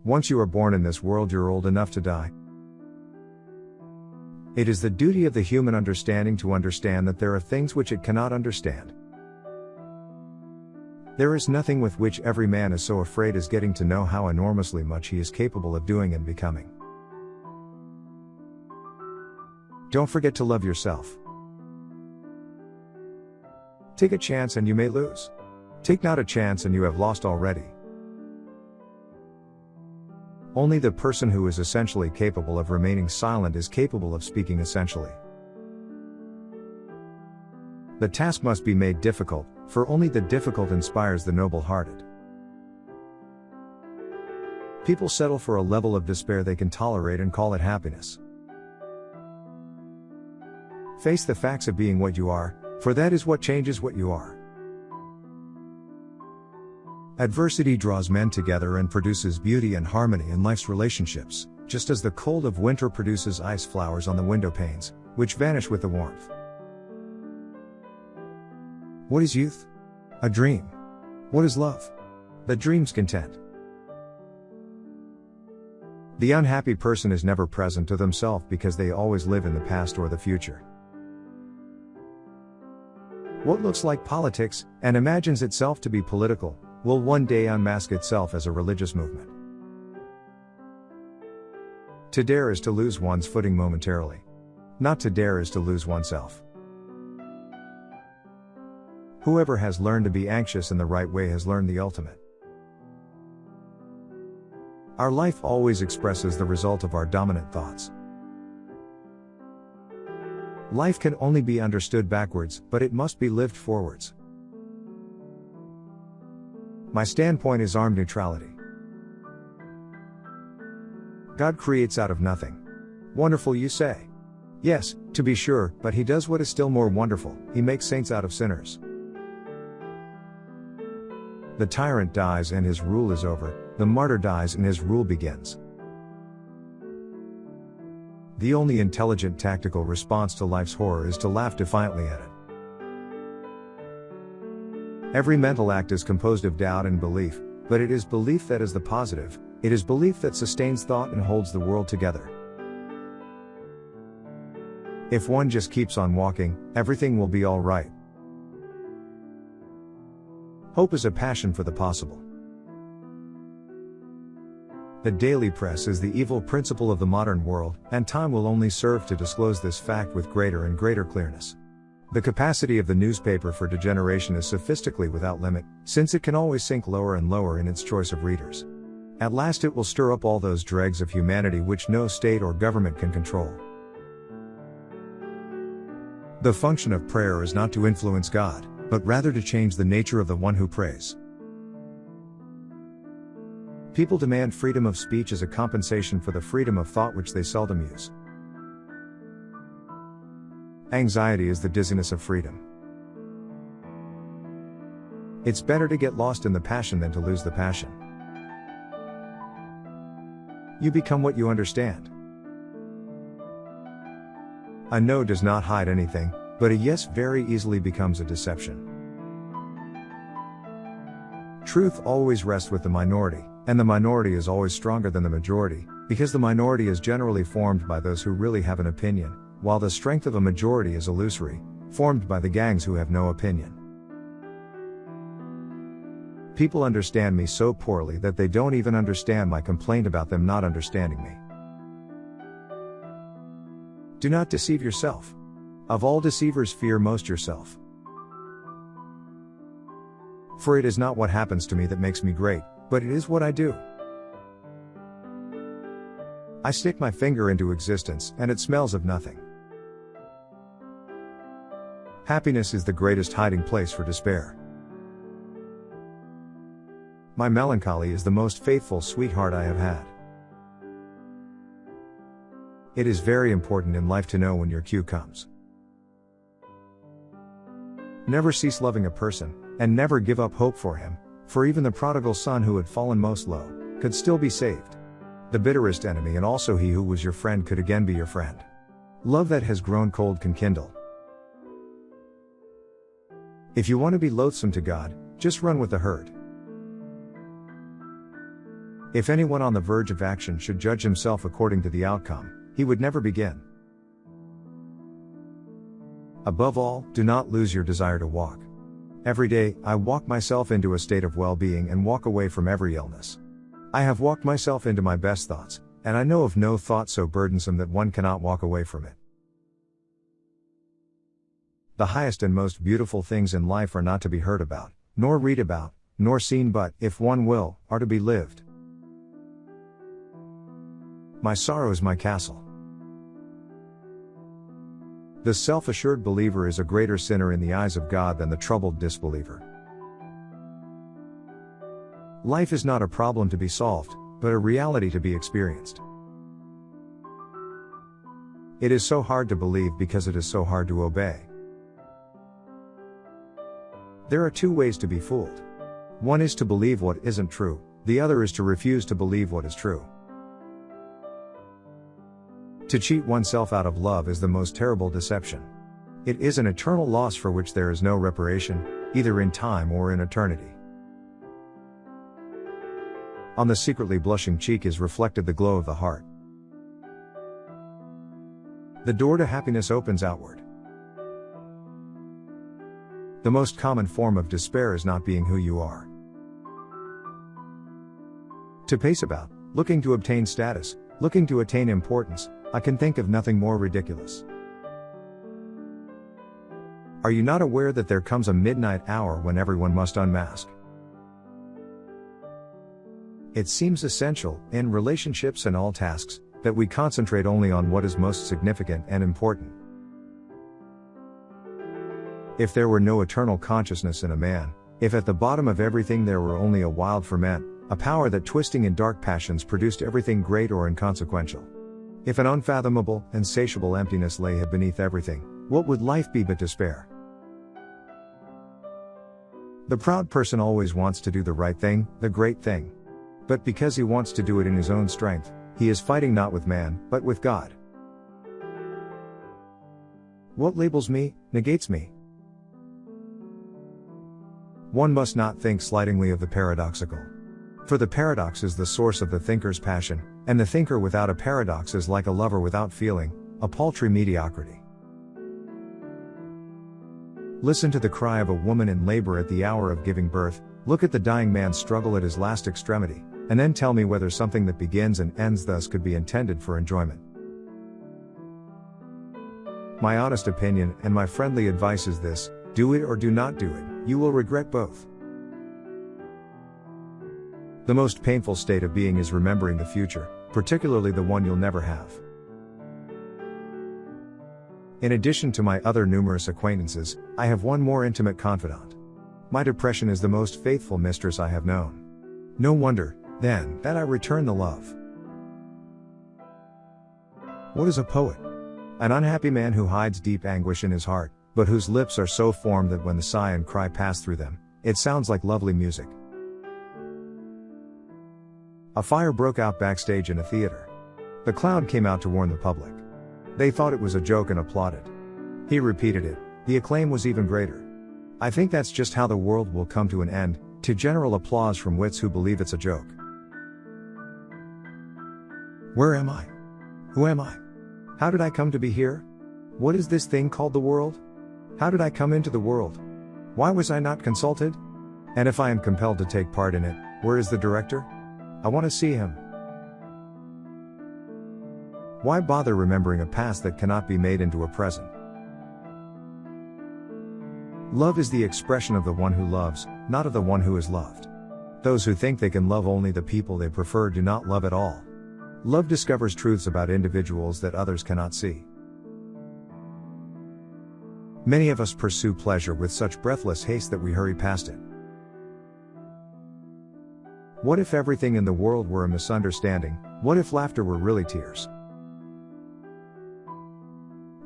Once you are born in this world, you're old enough to die. It is the duty of the human understanding to understand that there are things which it cannot understand. There is nothing with which every man is so afraid as getting to know how enormously much he is capable of doing and becoming. Don't forget to love yourself. Take a chance and you may lose. Take not a chance and you have lost already. Only the person who is essentially capable of remaining silent is capable of speaking essentially. The task must be made difficult, for only the difficult inspires the noble-hearted. People settle for a level of despair they can tolerate and call it happiness. Face the facts of being what you are, for that is what changes what you are. Adversity draws men together and produces beauty and harmony in life's relationships, just as the cold of winter produces ice flowers on the window panes, which vanish with the warmth. What is youth? A dream. What is love? The dream's content. The unhappy person is never present to themselves because they always live in the past or the future. What looks like politics, and imagines itself to be political, will one day unmask itself as a religious movement. To dare is to lose one's footing momentarily. Not to dare is to lose oneself. Whoever has learned to be anxious in the right way has learned the ultimate. Our life always expresses the result of our dominant thoughts. Life can only be understood backwards, but it must be lived forwards. My standpoint is armed neutrality. God creates out of nothing. Wonderful, you say? Yes, to be sure, but He does what is still more wonderful, He makes saints out of sinners. The tyrant dies and his rule is over, the martyr dies and his rule begins. The only intelligent tactical response to life's horror is to laugh defiantly at it. Every mental act is composed of doubt and belief, but it is belief that is the positive, it is belief that sustains thought and holds the world together. If one just keeps on walking, everything will be all right. Hope is a passion for the possible. The daily press is the evil principle of the modern world, and time will only serve to disclose this fact with greater and greater clearness. The capacity of the newspaper for degeneration is sophistically without limit, since it can always sink lower and lower in its choice of readers. At last it will stir up all those dregs of humanity which no state or government can control. The function of prayer is not to influence God, but rather to change the nature of the one who prays. People demand freedom of speech as a compensation for the freedom of thought which they seldom use. Anxiety is the dizziness of freedom. It's better to get lost in the passion than to lose the passion. You become what you understand. A no does not hide anything, but a yes very easily becomes a deception. Truth always rests with the minority, and the minority is always stronger than the majority, because the minority is generally formed by those who really have an opinion, while the strength of a majority is illusory, formed by the gangs who have no opinion. People understand me so poorly that they don't even understand my complaint about them not understanding me. Do not deceive yourself. Of all deceivers, fear most yourself. For it is not what happens to me that makes me great, but it is what I do. I stick my finger into existence, and it smells of nothing. Happiness is the greatest hiding place for despair. My melancholy is the most faithful sweetheart I have had. It is very important in life to know when your cue comes. Never cease loving a person, and never give up hope for him, for even the prodigal son who had fallen most low, could still be saved. The bitterest enemy and also he who was your friend could again be your friend. Love that has grown cold can kindle. If you want to be loathsome to God, just run with the herd. If anyone on the verge of action should judge himself according to the outcome, he would never begin. Above all, do not lose your desire to walk. Every day, I walk myself into a state of well-being and walk away from every illness. I have walked myself into my best thoughts, and I know of no thought so burdensome that one cannot walk away from it. The highest and most beautiful things in life are not to be heard about, nor read about, nor seen but, if one will, are to be lived. My sorrow is my castle. The self-assured believer is a greater sinner in the eyes of God than the troubled disbeliever. Life is not a problem to be solved, but a reality to be experienced. It is so hard to believe because it is so hard to obey. There are two ways to be fooled. One is to believe what isn't true, the other is to refuse to believe what is true. To cheat oneself out of love is the most terrible deception. It is an eternal loss for which there is no reparation, either in time or in eternity. On the secretly blushing cheek is reflected the glow of the heart. The door to happiness opens outward. The most common form of despair is not being who you are. To pace about, looking to obtain status, looking to attain importance, I can think of nothing more ridiculous. Are you not aware that there comes a midnight hour when everyone must unmask? It seems essential, in relationships and all tasks, that we concentrate only on what is most significant and important. If there were no eternal consciousness in a man, if at the bottom of everything there were only a wild ferment, a power that twisting in dark passions produced everything great or inconsequential. If an unfathomable, insatiable emptiness lay hid beneath everything, what would life be but despair? The proud person always wants to do the right thing, the great thing. But because he wants to do it in his own strength, he is fighting not with man, but with God. What labels me, negates me. One must not think slightingly of the paradoxical. For the paradox is the source of the thinker's passion, and the thinker without a paradox is like a lover without feeling, a paltry mediocrity. Listen to the cry of a woman in labor at the hour of giving birth, look at the dying man's struggle at his last extremity, and then tell me whether something that begins and ends thus could be intended for enjoyment. My honest opinion and my friendly advice is this: do it or do not do it, you will regret both. The most painful state of being is remembering the future, particularly the one you'll never have. In addition to my other numerous acquaintances, I have one more intimate confidant. My depression is the most faithful mistress I have known. No wonder, then, that I return the love. What is a poet? An unhappy man who hides deep anguish in his heart, but whose lips are so formed that when the sigh and cry pass through them, it sounds like lovely music. A fire broke out backstage in a theater. The clown came out to warn the public. They thought it was a joke and applauded. He repeated it, the acclaim was even greater. I think that's just how the world will come to an end, to general applause from wits who believe it's a joke. Where am I? Who am I? How did I come to be here? What is this thing called the world? How did I come into the world? Why was I not consulted? And if I am compelled to take part in it, where is the director? I want to see him. Why bother remembering a past that cannot be made into a present? Love is the expression of the one who loves, not of the one who is loved. Those who think they can love only the people they prefer do not love at all. Love discovers truths about individuals that others cannot see. Many of us pursue pleasure with such breathless haste that we hurry past it. What if everything in the world were a misunderstanding? What if laughter were really tears?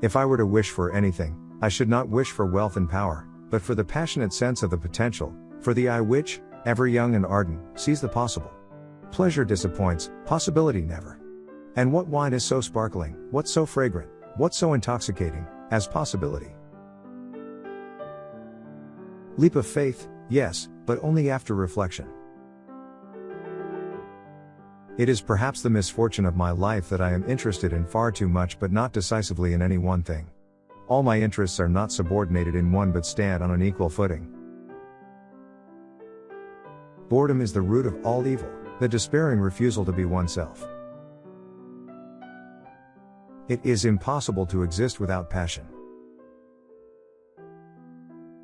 If I were to wish for anything, I should not wish for wealth and power, but for the passionate sense of the potential, for the eye which, ever young and ardent, sees the possible. Pleasure disappoints, possibility never. And what wine is so sparkling, what so fragrant, what so intoxicating, as possibility? Leap of faith, yes, but only after reflection. It is perhaps the misfortune of my life that I am interested in far too much but not decisively in any one thing. All my interests are not subordinated in one but stand on an equal footing. Boredom is the root of all evil, the despairing refusal to be oneself. It is impossible to exist without passion.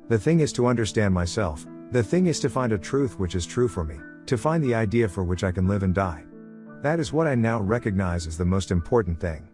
The thing is to understand myself, the thing is to find a truth which is true for me, to find the idea for which I can live and die. That is what I now recognize as the most important thing.